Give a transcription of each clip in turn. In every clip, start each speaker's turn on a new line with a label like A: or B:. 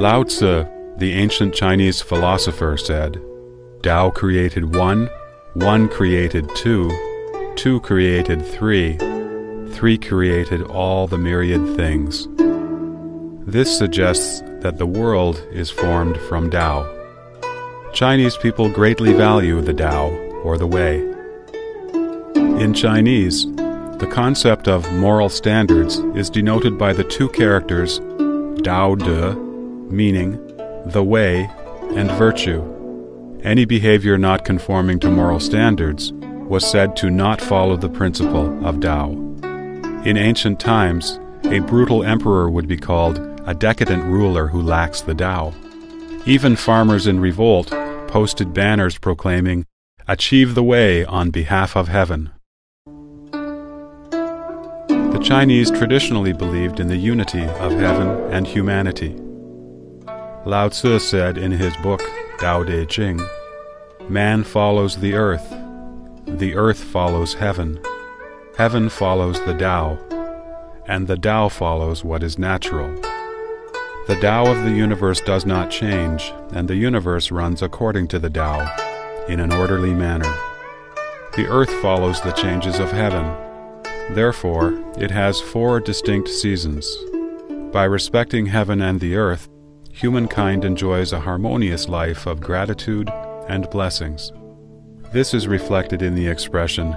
A: Lao Tzu, the ancient Chinese philosopher, said, "Tao created one, one created two, two created three, three created all the myriad things." This suggests that the world is formed from Tao. Chinese people greatly value the Tao, or the Way. In Chinese, the concept of moral standards is denoted by the two characters Dao De, meaning the way, and virtue. Any behavior not conforming to moral standards was said to not follow the principle of Tao. In ancient times, a brutal emperor would be called a decadent ruler who lacks the Tao. Even farmers in revolt posted banners proclaiming, "Achieve the way on behalf of heaven." The Chinese traditionally believed in the unity of heaven and humanity. Lao Tzu said in his book, Tao Te Ching, "Man follows the earth follows heaven, heaven follows the Tao, and the Tao follows what is natural. The Tao of the universe does not change, and the universe runs according to the Tao, in an orderly manner. The earth follows the changes of heaven. Therefore, it has 4 distinct seasons. By respecting heaven and the earth, humankind enjoys a harmonious life of gratitude and blessings. This is reflected in the expression,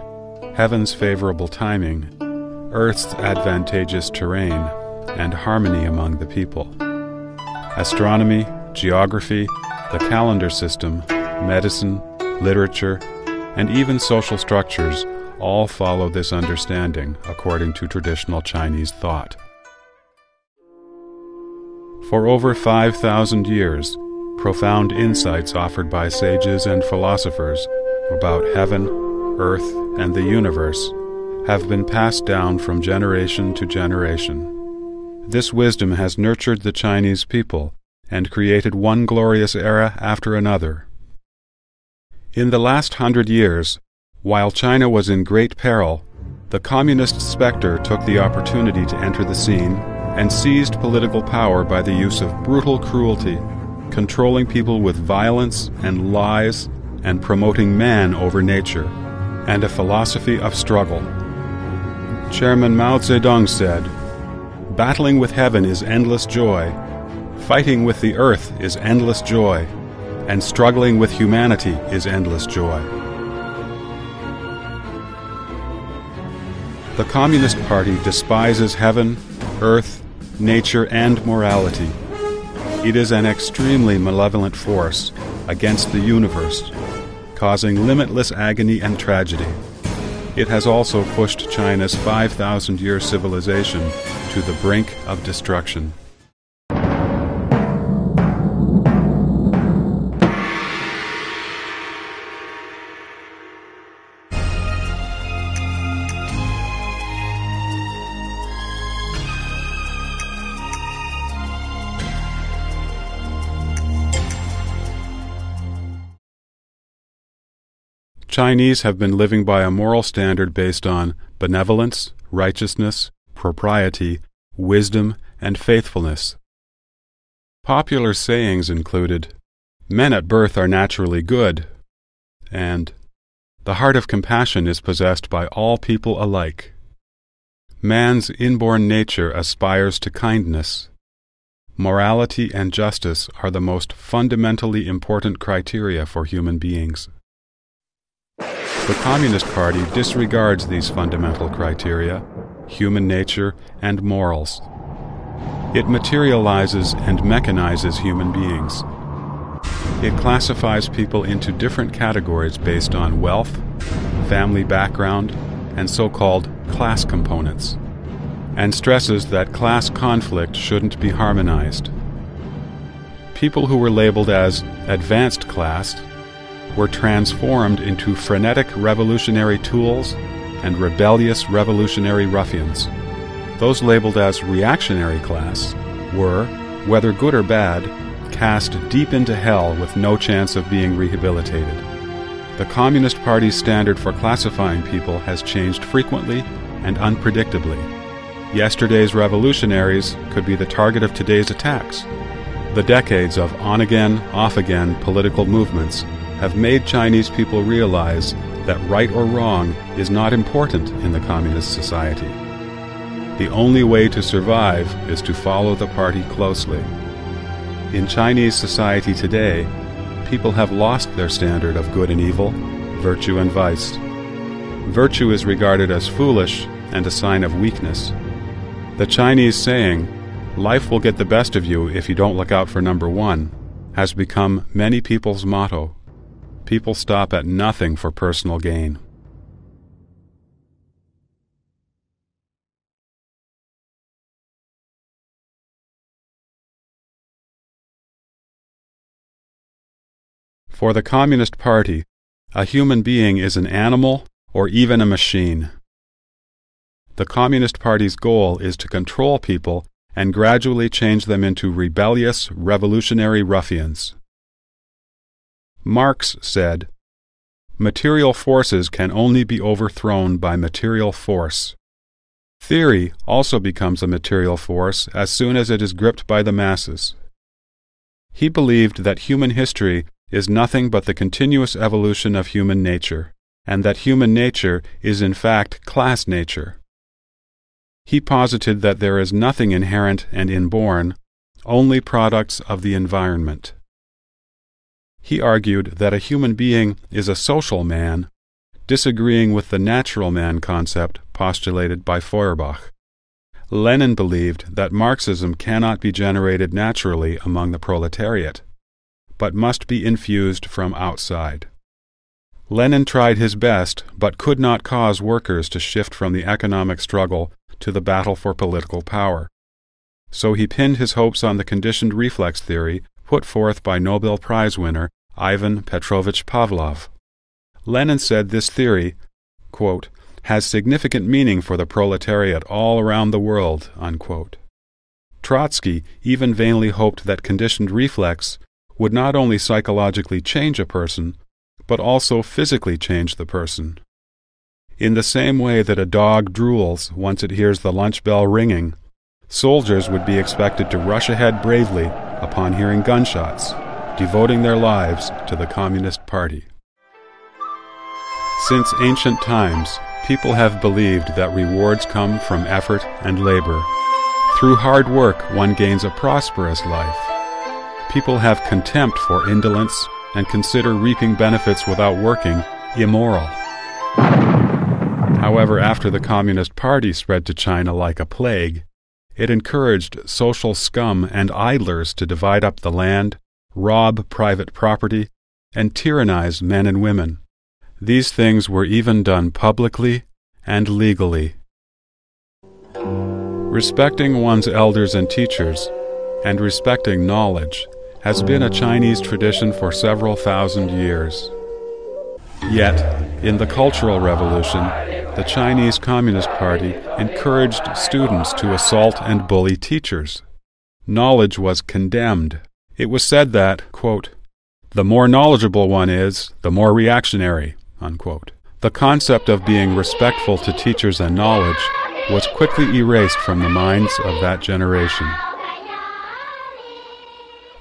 A: heaven's favorable timing, earth's advantageous terrain, and harmony among the people. Astronomy, geography, the calendar system, medicine, literature, and even social structures all follow this understanding according to traditional Chinese thought. For over 5,000 years, profound insights offered by sages and philosophers about heaven, earth, and the universe have been passed down from generation to generation. This wisdom has nurtured the Chinese people and created one glorious era after another. In the last 100 years, while China was in great peril, the communist specter took the opportunity to enter the scene and seized political power by the use of brutal cruelty, controlling people with violence and lies, and promoting man over nature, and a philosophy of struggle. Chairman Mao Zedong said, "Battling with heaven is endless joy, fighting with the earth is endless joy, and struggling with humanity is endless joy." The Communist Party despises heaven, earth, nature, and morality. It is an extremely malevolent force against the universe, causing limitless agony and tragedy. It has also pushed China's 5,000-year civilization to the brink of destruction. Chinese have been living by a moral standard based on benevolence, righteousness, propriety, wisdom, and faithfulness. Popular sayings included, "Men at birth are naturally good," and "The heart of compassion is possessed by all people alike." Man's inborn nature aspires to kindness. Morality and justice are the most fundamentally important criteria for human beings. The Communist Party disregards these fundamental criteria, human nature, and morals. It materializes and mechanizes human beings. It classifies people into different categories based on wealth, family background, and so-called class components, and stresses that class conflict shouldn't be harmonized. People who were labeled as advanced class were transformed into frenetic revolutionary tools and rebellious revolutionary ruffians. Those labeled as reactionary class were, whether good or bad, cast deep into hell with no chance of being rehabilitated. The Communist Party's standard for classifying people has changed frequently and unpredictably. Yesterday's revolutionaries could be the target of today's attacks. The decades of on-again, off-again political movements have made Chinese people realize that right or wrong is not important in the communist society. The only way to survive is to follow the party closely. In Chinese society today, people have lost their standard of good and evil, virtue and vice. Virtue is regarded as foolish and a sign of weakness. The Chinese saying, "Life will get the best of you if you don't look out for number one," has become many people's motto. People stop at nothing for personal gain. For the Communist Party, a human being is an animal or even a machine. The Communist Party's goal is to control people and gradually change them into rebellious, revolutionary ruffians. Marx said, "Material forces can only be overthrown by material force." Theory also becomes a material force as soon as it is gripped by the masses. He believed that human history is nothing but the continuous evolution of human nature, and that human nature is in fact class nature. He posited that there is nothing inherent and inborn, only products of the environment. He argued that a human being is a social man, disagreeing with the natural man concept postulated by Feuerbach. Lenin believed that Marxism cannot be generated naturally among the proletariat, but must be infused from outside. Lenin tried his best, but could not cause workers to shift from the economic struggle to the battle for political power. So he pinned his hopes on the conditioned reflex theory put forth by Nobel Prize winner Ivan Petrovich Pavlov. Lenin said this theory, quote, "has significant meaning for the proletariat all around the world," unquote. Trotsky even vainly hoped that conditioned reflex would not only psychologically change a person, but also physically change the person. In the same way that a dog drools once it hears the lunch bell ringing, soldiers would be expected to rush ahead bravely upon hearing gunshots, devoting their lives to the Communist Party. Since ancient times, people have believed that rewards come from effort and labor. Through hard work, one gains a prosperous life. People have contempt for indolence and consider reaping benefits without working immoral. However, after the Communist Party spread to China like a plague, it encouraged social scum and idlers to divide up the land, rob private property, and tyrannize men and women. These things were even done publicly and legally. Respecting one's elders and teachers, and respecting knowledge, has been a Chinese tradition for several thousand years. Yet, in the Cultural Revolution, the Chinese Communist Party encouraged students to assault and bully teachers. Knowledge was condemned. It was said that, quote, "the more knowledgeable one is, the more reactionary," unquote. The concept of being respectful to teachers and knowledge was quickly erased from the minds of that generation.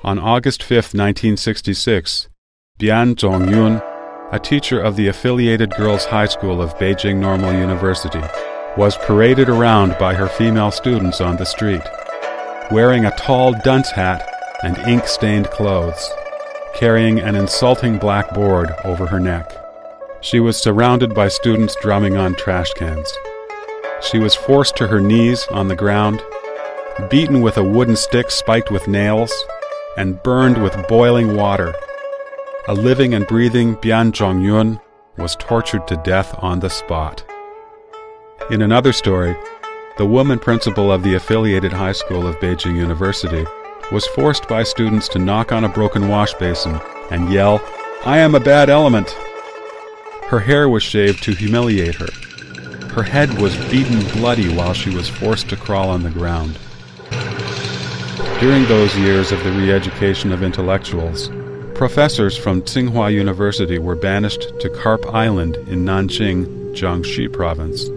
A: On August 5, 1966, Bian Zhongyun, a teacher of the affiliated girls' high school of Beijing Normal University, was paraded around by her female students on the street, wearing a tall dunce hat and ink-stained clothes, carrying an insulting black board over her neck. She was surrounded by students drumming on trash cans. She was forced to her knees on the ground, beaten with a wooden stick spiked with nails, and burned with boiling water. A living and breathing Bian Zhongyun was tortured to death on the spot. In another story, the woman principal of the affiliated high school of Beijing University was forced by students to knock on a broken wash basin and yell, "I am a bad element." Her hair was shaved to humiliate her. Her head was beaten bloody while she was forced to crawl on the ground. During those years of the re-education of intellectuals, professors from Tsinghua University were banished to Carp Island in Nanjing, Jiangxi province.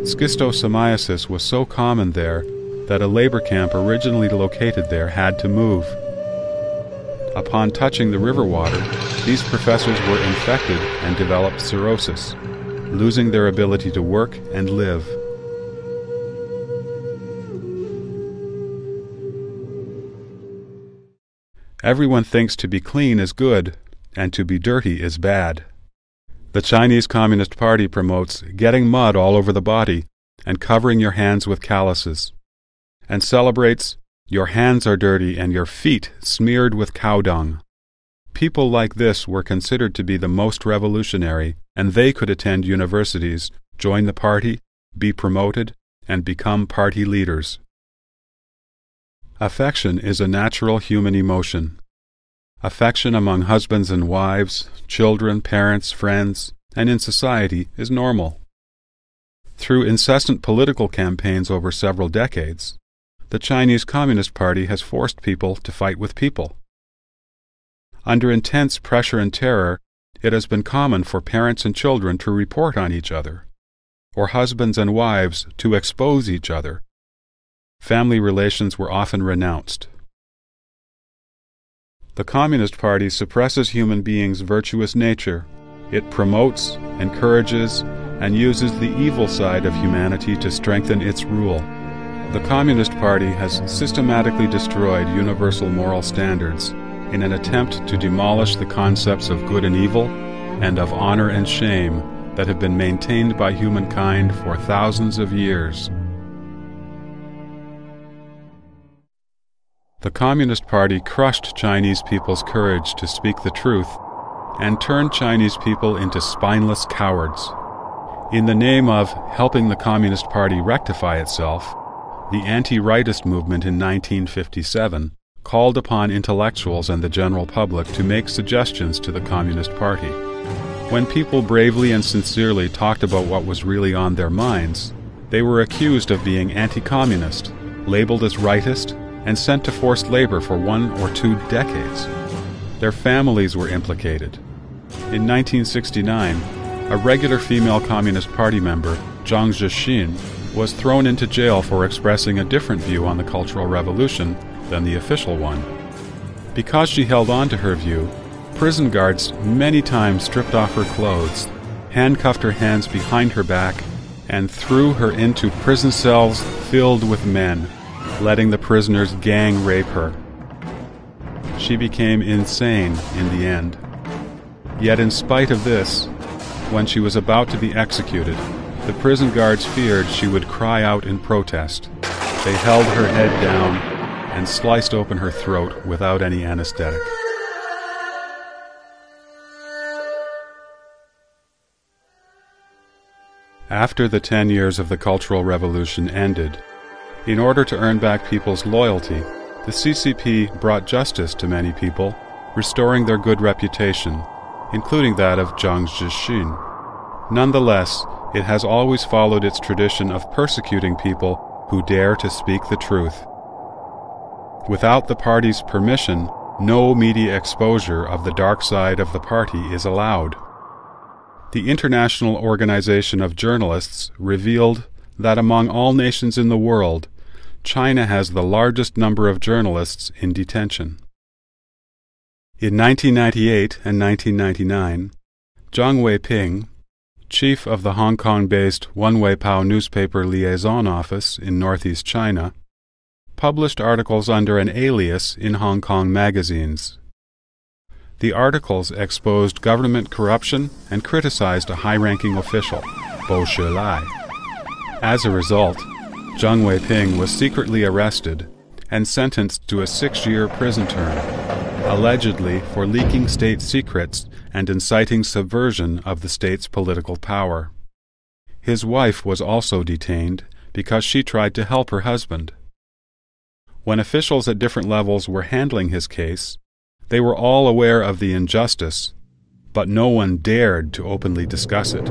A: Schistosomiasis was so common there that a labor camp originally located there had to move. Upon touching the river water, these professors were infected and developed cirrhosis, losing their ability to work and live. Everyone thinks to be clean is good, and to be dirty is bad. The Chinese Communist Party promotes getting mud all over the body and covering your hands with calluses, and celebrates your hands are dirty and your feet smeared with cow dung. People like this were considered to be the most revolutionary, and they could attend universities, join the party, be promoted, and become party leaders. Affection is a natural human emotion. Affection among husbands and wives, children, parents, friends, and in society is normal. Through incessant political campaigns over several decades, the Chinese Communist Party has forced people to fight with people. Under intense pressure and terror, it has been common for parents and children to report on each other, or husbands and wives to expose each other. Family relations were often renounced. The Communist Party suppresses human beings' virtuous nature. It promotes, encourages, and uses the evil side of humanity to strengthen its rule. The Communist Party has systematically destroyed universal moral standards in an attempt to demolish the concepts of good and evil and of honor and shame that have been maintained by humankind for thousands of years. The Communist Party crushed Chinese people's courage to speak the truth and turned Chinese people into spineless cowards. In the name of helping the Communist Party rectify itself, the anti-rightist movement in 1957 called upon intellectuals and the general public to make suggestions to the Communist Party. When people bravely and sincerely talked about what was really on their minds, they were accused of being anti-communist, labeled as rightist, and sent to forced labor for 1 or 2 decades. Their families were implicated. In 1969, a regular female Communist Party member, Zhang Zhixin, was thrown into jail for expressing a different view on the Cultural Revolution than the official one. Because she held on to her view, prison guards many times stripped off her clothes, handcuffed her hands behind her back, and threw her into prison cells filled with men, letting the prisoners gang rape her. She became insane in the end. Yet in spite of this, when she was about to be executed, the prison guards feared she would cry out in protest. They held her head down and sliced open her throat without any anesthetic. After the 10 years of the Cultural Revolution ended, in order to earn back people's loyalty, the CCP brought justice to many people, restoring their good reputation, including that of Zhang Zhixin. Nonetheless, it has always followed its tradition of persecuting people who dare to speak the truth. Without the party's permission, no media exposure of the dark side of the party is allowed. The International Organization of Journalists revealed that among all nations in the world, China has the largest number of journalists in detention. In 1998 and 1999, Zhang Weiping, chief of the Hong Kong-based Wenweipao newspaper liaison office in northeast China, published articles under an alias in Hong Kong magazines. The articles exposed government corruption and criticized a high-ranking official, Bo Shilai. As a result, Zhang Weiping was secretly arrested and sentenced to a 6-year prison term, allegedly for leaking state secrets and inciting subversion of the state's political power. His wife was also detained because she tried to help her husband. When officials at different levels were handling his case, they were all aware of the injustice, but no one dared to openly discuss it.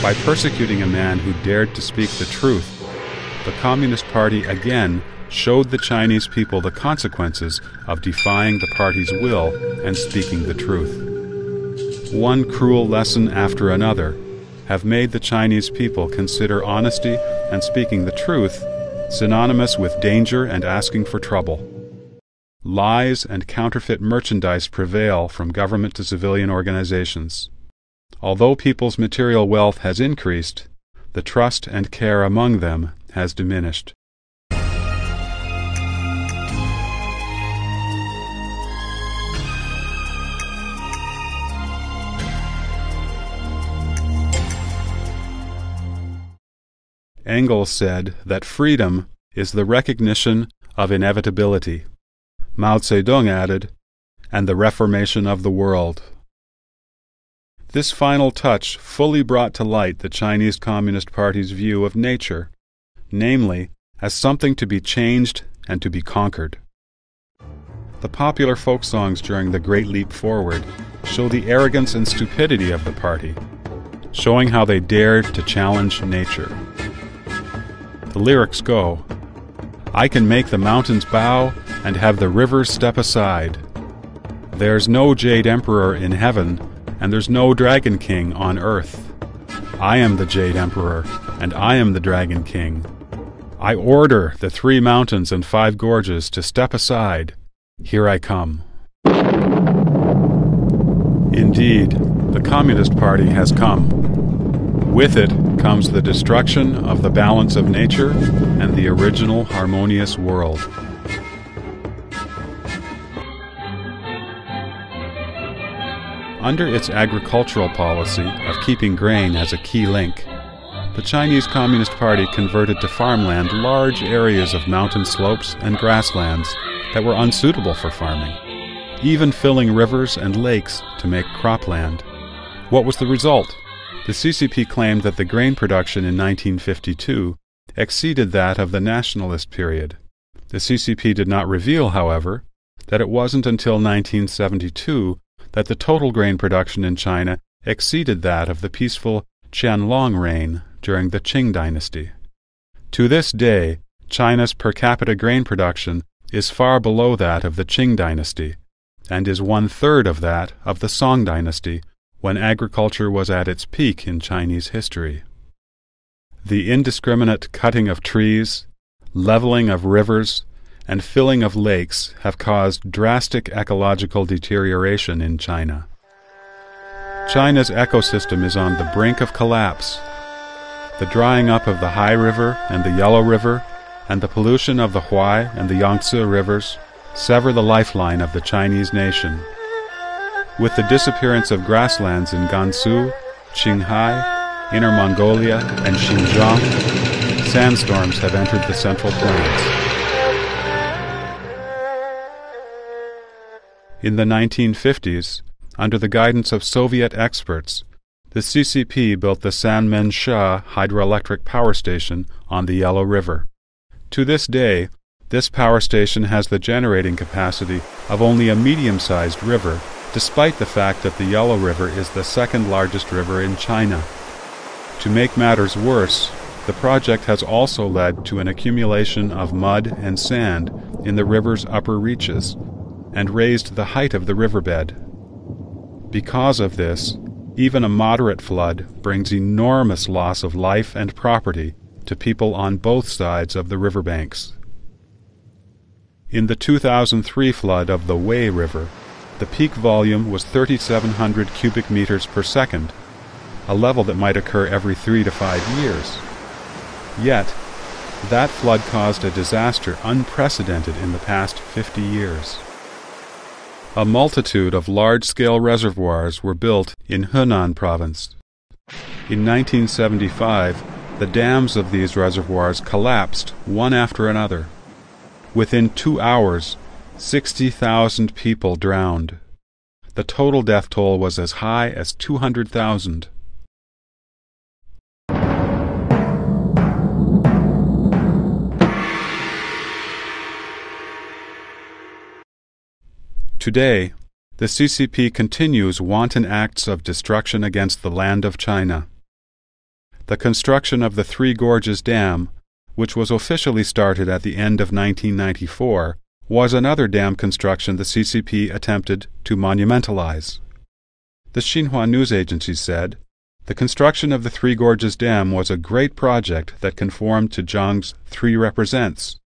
A: By persecuting a man who dared to speak the truth, the Communist Party again showed the Chinese people the consequences of defying the party's will and speaking the truth. One cruel lesson after another have made the Chinese people consider honesty and speaking the truth synonymous with danger and asking for trouble. Lies and counterfeit merchandise prevail from government to civilian organizations. Although people's material wealth has increased, the trust and care among them has diminished. Engels said that freedom is the recognition of inevitability. Mao Zedong added, and the reformation of the world. This final touch fully brought to light the Chinese Communist Party's view of nature, namely, as something to be changed and to be conquered. The popular folk songs during the Great Leap Forward show the arrogance and stupidity of the party, showing how they dared to challenge nature. The lyrics go, "I can make the mountains bow and have the rivers step aside. There's no Jade Emperor in heaven, and there's no Dragon King on earth. I am the Jade Emperor, and I am the Dragon King. I order the 3 mountains and 5 gorges to step aside. Here I come." Indeed, the Communist Party has come. With it comes the destruction of the balance of nature and the original harmonious world. Under its agricultural policy of keeping grain as a key link, the Chinese Communist Party converted to farmland large areas of mountain slopes and grasslands that were unsuitable for farming, even filling rivers and lakes to make cropland. What was the result? The CCP claimed that the grain production in 1952 exceeded that of the nationalist period. The CCP did not reveal, however, that it wasn't until 1972 that the total grain production in China exceeded that of the peaceful Qianlong reign during the Qing dynasty. To this day, China's per capita grain production is far below that of the Qing dynasty, and is 1/3 of that of the Song dynasty, when agriculture was at its peak in Chinese history. The indiscriminate cutting of trees, leveling of rivers, and filling of lakes have caused drastic ecological deterioration in China. China's ecosystem is on the brink of collapse. The drying up of the Tai River and the Yellow River, and the pollution of the Huai and the Yangtze rivers sever the lifeline of the Chinese nation. With the disappearance of grasslands in Gansu, Qinghai, Inner Mongolia, and Xinjiang, sandstorms have entered the Central Plains. In the 1950s, under the guidance of Soviet experts, the CCP built the Sanmen-sha hydroelectric power station on the Yellow River. To this day, this power station has the generating capacity of only a medium-sized river, despite the fact that the Yellow River is the second largest river in China. To make matters worse, the project has also led to an accumulation of mud and sand in the river's upper reaches, and raised the height of the riverbed. Because of this, even a moderate flood brings enormous loss of life and property to people on both sides of the riverbanks. In the 2003 flood of the Wei River, the peak volume was 3,700 cubic meters per second, a level that might occur every 3 to 5 years. Yet, that flood caused a disaster unprecedented in the past 50 years. A multitude of large-scale reservoirs were built in Henan province. In 1975, the dams of these reservoirs collapsed one after another. Within 2 hours, 60,000 people drowned. The total death toll was as high as 200,000. Today, the CCP continues wanton acts of destruction against the land of China. The construction of the Three Gorges Dam, which was officially started at the end of 1994, was another dam construction the CCP attempted to monumentalize. The Xinhua news agency said, The construction of the Three Gorges Dam was a great project that conformed to Zhang's Three Represents,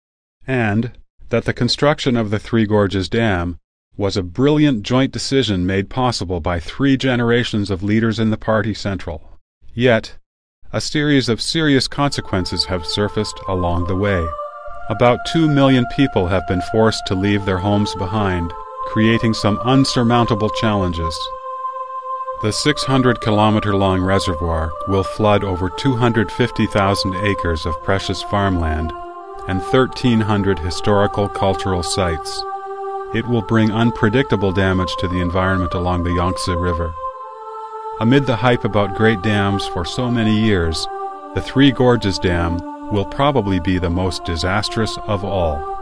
A: and that the construction of the Three Gorges Dam was a brilliant joint decision made possible by 3 generations of leaders in the party central. Yet, a series of serious consequences have surfaced along the way. About 2 million people have been forced to leave their homes behind, creating some unsurmountable challenges. The 600-kilometer-long reservoir will flood over 250,000 acres of precious farmland and 1,300 historical cultural sites. It will bring unpredictable damage to the environment along the Yangtze River. Amid the hype about great dams for so many years, the Three Gorges Dam will probably be the most disastrous of all.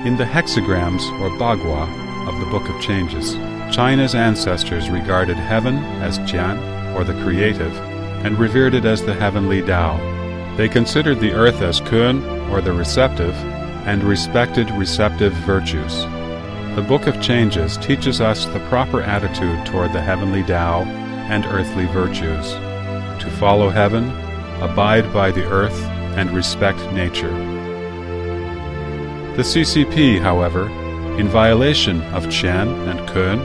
A: In the hexagrams, or bagua, of the Book of Changes, China's ancestors regarded heaven as Jian, or the creative, and revered it as the heavenly Tao. They considered the earth as Kun, or the receptive, and respected receptive virtues. The Book of Changes teaches us the proper attitude toward the heavenly Tao and earthly virtues: to follow heaven, abide by the earth, and respect nature. The CCP, however, in violation of Qian and Kun,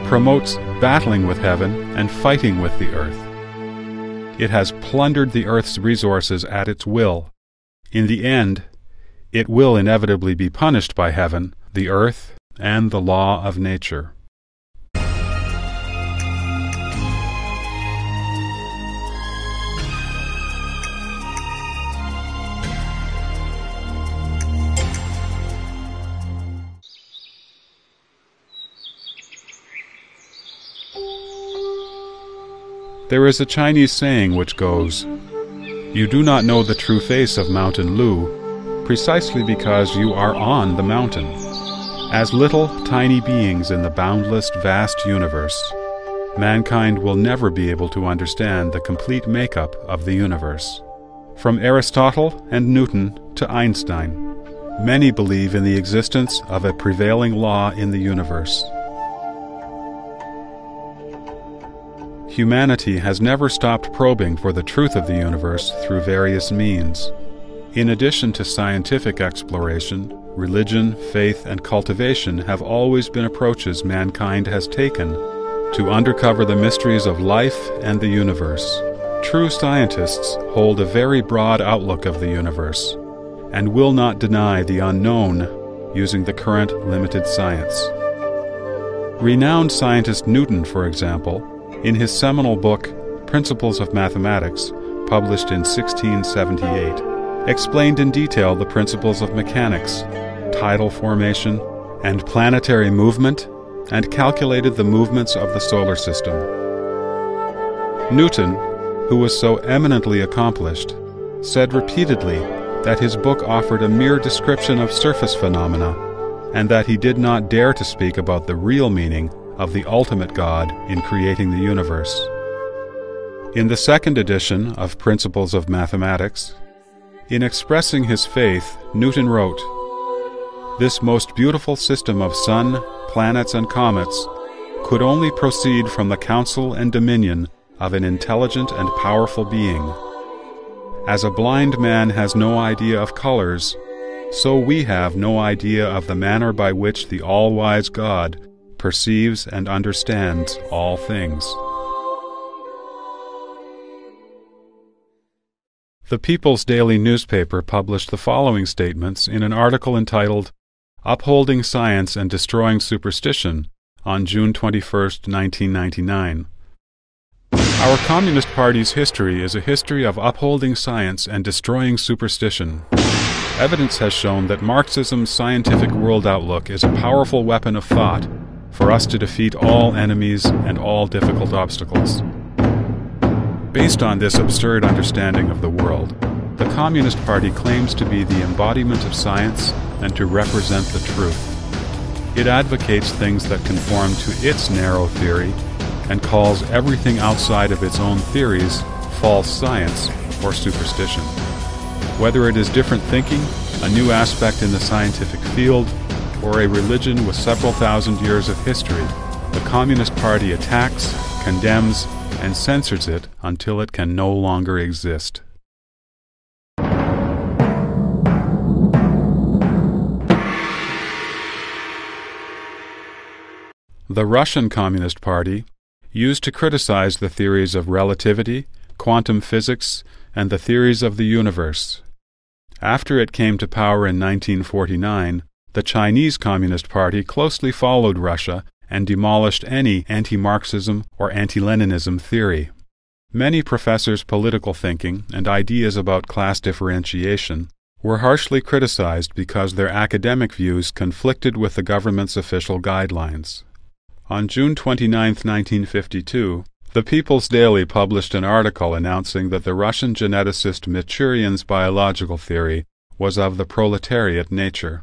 A: promotes battling with heaven and fighting with the earth. It has plundered the earth's resources at its will. In the end, it will inevitably be punished by heaven, the earth, and the law of nature. There is a Chinese saying which goes, "You do not know the true face of Mountain Lu, precisely because you are on the mountain." As little, tiny beings in the boundless, vast universe, mankind will never be able to understand the complete makeup of the universe. From Aristotle and Newton to Einstein, many believe in the existence of a prevailing law in the universe. Humanity has never stopped probing for the truth of the universe through various means. In addition to scientific exploration, religion, faith, and cultivation have always been approaches mankind has taken to uncover the mysteries of life and the universe. True scientists hold a very broad outlook of the universe and will not deny the unknown using the current limited science. Renowned scientist Newton, for example, in his seminal book, Principles of Mathematics, published in 1678, explained in detail the principles of mechanics, tidal formation, and planetary movement, and calculated the movements of the solar system. Newton, who was so eminently accomplished, said repeatedly that his book offered a mere description of surface phenomena, and that he did not dare to speak about the real meaning of the ultimate God in creating the universe. In the second edition of Principles of Mathematics, in expressing his faith, Newton wrote, "This most beautiful system of sun, planets, and comets could only proceed from the counsel and dominion of an intelligent and powerful being. As a blind man has no idea of colors, so we have no idea of the manner by which the all-wise God perceives and understands all things." The People's Daily newspaper published the following statements in an article entitled "Upholding Science and Destroying Superstition" on June 21, 1999. Our Communist Party's history is a history of upholding science and destroying superstition. Evidence has shown that Marxism's scientific world outlook is a powerful weapon of thought for us to defeat all enemies and all difficult obstacles. Based on this absurd understanding of the world, the Communist Party claims to be the embodiment of science and to represent the truth. It advocates things that conform to its narrow theory and calls everything outside of its own theories false science or superstition. Whether it is different thinking, a new aspect in the scientific field, or a religion with several thousand years of history, the Communist Party attacks, condemns, and censors it until it can no longer exist. The Russian Communist Party used to criticize the theories of relativity, quantum physics, and the theories of the universe. After it came to power in 1949, the Chinese Communist Party closely followed Russia and demolished any anti-Marxism or anti-Leninism theory. Many professors' political thinking and ideas about class differentiation were harshly criticized because their academic views conflicted with the government's official guidelines. On June 29, 1952, the People's Daily published an article announcing that the Russian geneticist Michurian's biological theory was of the proletariat nature,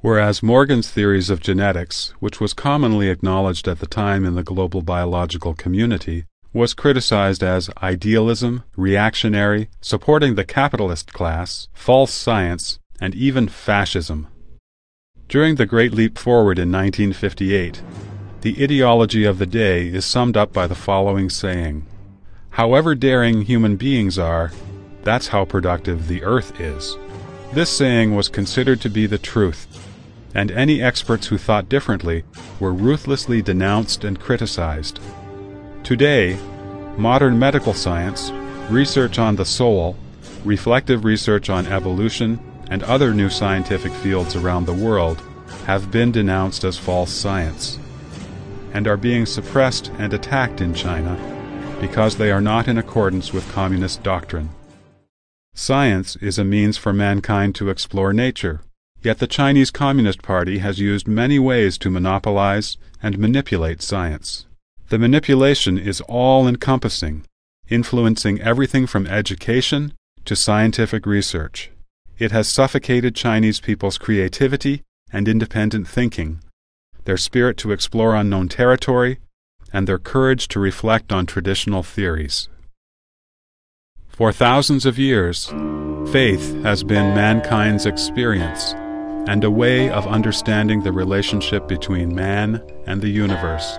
A: whereas Morgan's theories of genetics, which was commonly acknowledged at the time in the global biological community, was criticized as idealism, reactionary, supporting the capitalist class, false science, and even fascism. During the Great Leap Forward in 1958, the ideology of the day is summed up by the following saying: "However daring human beings are, that's how productive the earth is." This saying was considered to be the truth, and any experts who thought differently were ruthlessly denounced and criticized. Today, modern medical science, research on the soul, reflective research on evolution, and other new scientific fields around the world have been denounced as false science, and are being suppressed and attacked in China because they are not in accordance with communist doctrine. Science is a means for mankind to explore nature, yet the Chinese Communist Party has used many ways to monopolize and manipulate science. The manipulation is all-encompassing, influencing everything from education to scientific research. It has suffocated Chinese people's creativity and independent thinking, their spirit to explore unknown territory, and their courage to reflect on traditional theories. For thousands of years, faith has been mankind's experience and a way of understanding the relationship between man and the universe.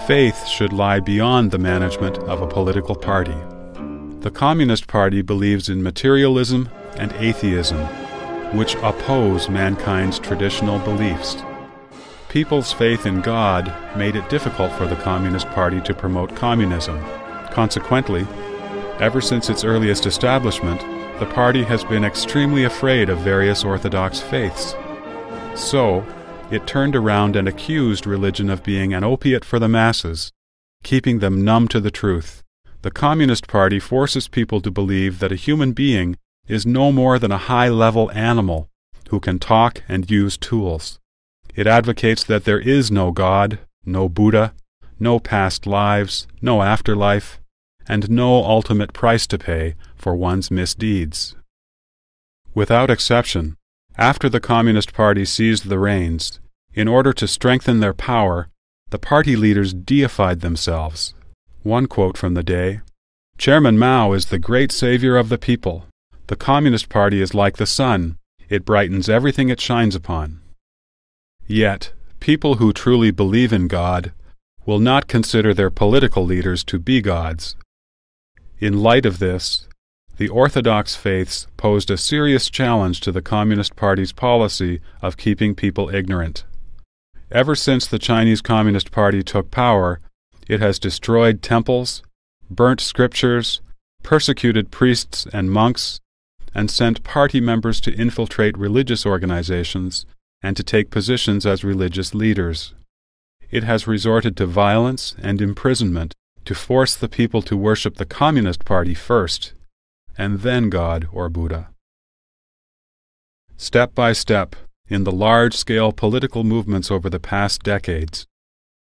A: Faith should lie beyond the management of a political party. The Communist Party believes in materialism and atheism, which oppose mankind's traditional beliefs. People's faith in God made it difficult for the Communist Party to promote communism. Consequently, ever since its earliest establishment, the party has been extremely afraid of various orthodox faiths. So, it turned around and accused religion of being an opiate for the masses, keeping them numb to the truth. The Communist Party forces people to believe that a human being is no more than a high-level animal who can talk and use tools. It advocates that there is no God, no Buddha, no past lives, no afterlife, and no ultimate price to pay for one's misdeeds. Without exception, after the Communist Party seized the reins, in order to strengthen their power, the party leaders deified themselves. One quote from the day: "Chairman Mao is the great savior of the people. The Communist Party is like the sun. It brightens everything it shines upon." Yet, people who truly believe in God will not consider their political leaders to be gods. In light of this, the orthodox faiths posed a serious challenge to the Communist Party's policy of keeping people ignorant. Ever since the Chinese Communist Party took power, it has destroyed temples, burnt scriptures, persecuted priests and monks, and sent party members to infiltrate religious organizations and to take positions as religious leaders. It has resorted to violence and imprisonment to force the people to worship the Communist Party first, and then God or Buddha. Step by step, in the large-scale political movements over the past decades,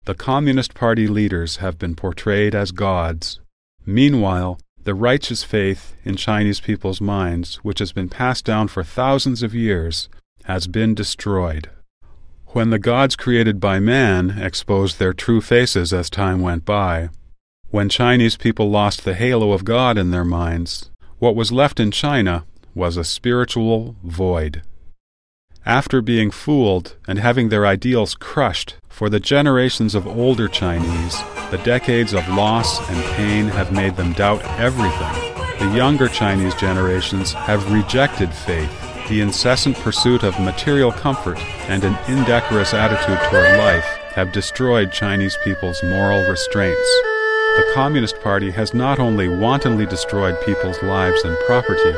A: the Communist Party leaders have been portrayed as gods. Meanwhile, the righteous faith in Chinese people's minds, which has been passed down for thousands of years, has been destroyed. When the gods created by man exposed their true faces as time went by, when Chinese people lost the halo of God in their minds, what was left in China was a spiritual void. After being fooled and having their ideals crushed, for the generations of older Chinese, the decades of loss and pain have made them doubt everything. The younger Chinese generations have rejected faith. The incessant pursuit of material comfort and an indecorous attitude toward life have destroyed Chinese people's moral restraints. The Communist Party has not only wantonly destroyed people's lives and property,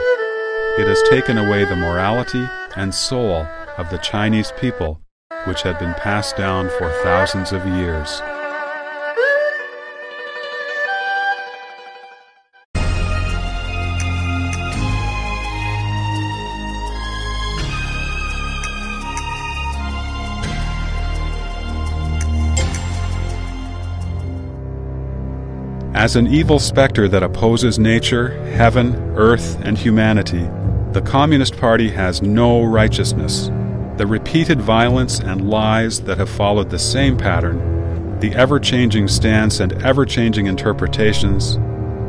A: it has taken away the morality and soul of the Chinese people, which had been passed down for thousands of years. As an evil specter that opposes nature, heaven, earth, and humanity, the Communist Party has no righteousness. The repeated violence and lies that have followed the same pattern, the ever-changing stance and ever-changing interpretations,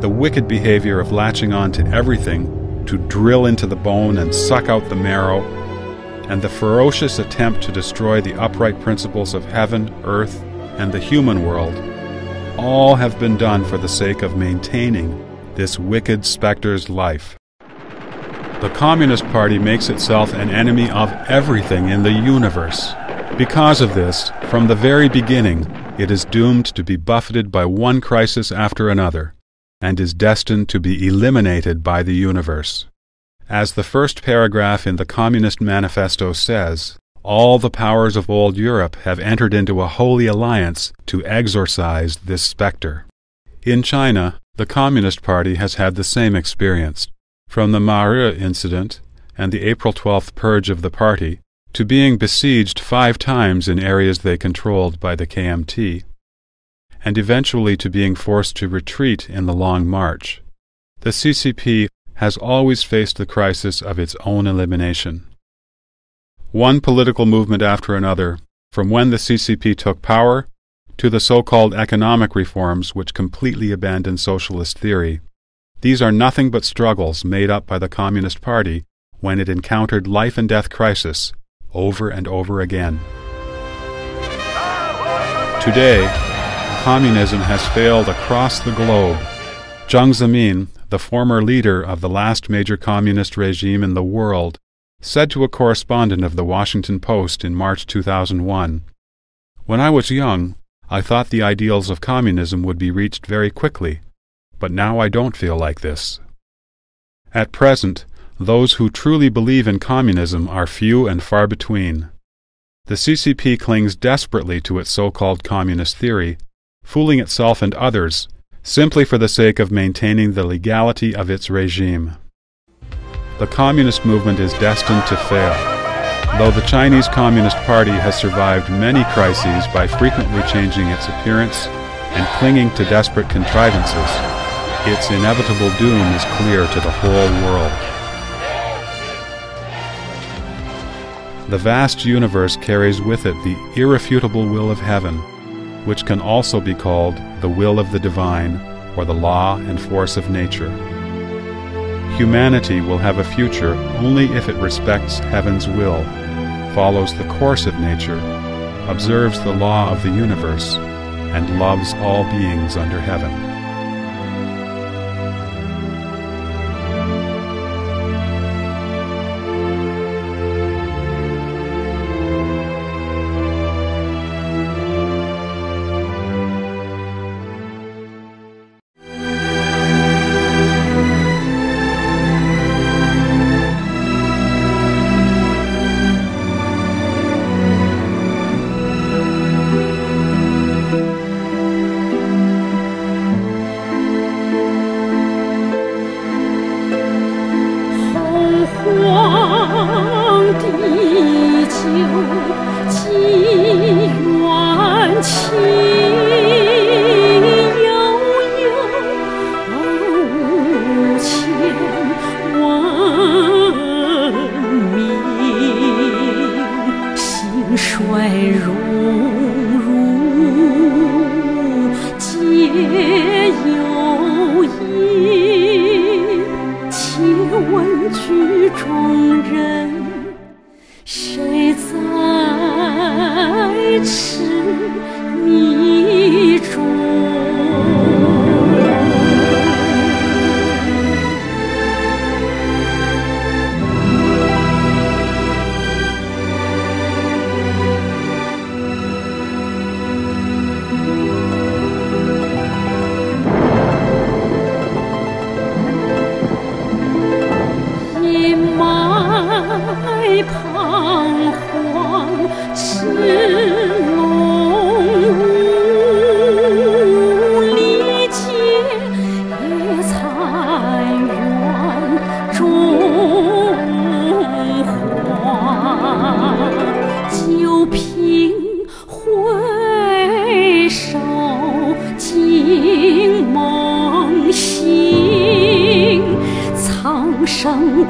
A: the wicked behavior of latching on to everything to drill into the bone and suck out the marrow, and the ferocious attempt to destroy the upright principles of heaven, earth, and the human world, all have been done for the sake of maintaining this wicked specter's life. The Communist Party makes itself an enemy of everything in the universe. Because of this, from the very beginning, it is doomed to be buffeted by one crisis after another, and is destined to be eliminated by the universe. As the first paragraph in the Communist Manifesto says, all the powers of old Europe have entered into a holy alliance to exorcise this specter. In China, the Communist Party has had the same experience. From the Mahe incident and the April 12th purge of the party, to being besieged 5 times in areas they controlled by the KMT, and eventually to being forced to retreat in the Long March, the CCP has always faced the crisis of its own elimination. One political movement after another, from when the CCP took power, to the so-called economic reforms which completely abandoned socialist theory, these are nothing but struggles made up by the Communist Party when it encountered life and death crisis over and over again. Today, communism has failed across the globe. Jiang Zemin, the former leader of the last major communist regime in the world, said to a correspondent of the Washington Post in March 2001, "When I was young, I thought the ideals of communism would be reached very quickly. But now I don't feel like this." At present, those who truly believe in communism are few and far between. The CCP clings desperately to its so-called communist theory, fooling itself and others, simply for the sake of maintaining the legality of its regime. The communist movement is destined to fail. Though the Chinese Communist Party has survived many crises by frequently changing its appearance and clinging to desperate contrivances, its inevitable doom is clear to the whole world. The vast universe carries with it the irrefutable will of heaven, which can also be called the will of the divine or the law and force of nature. Humanity will have a future only if it respects heaven's will, follows the course of nature, observes the law of the universe, and loves all beings under heaven.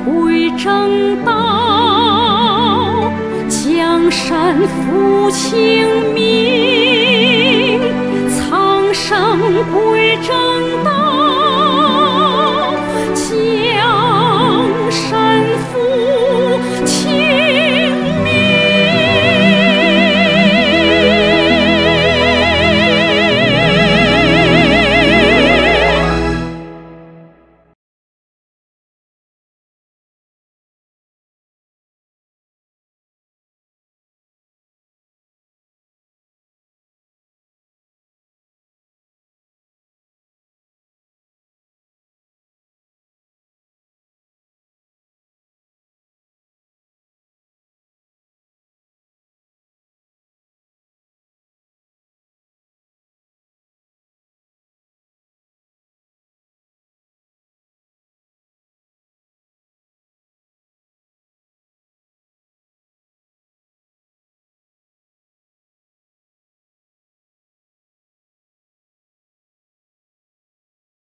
B: 归正道，江山复清明，苍生归正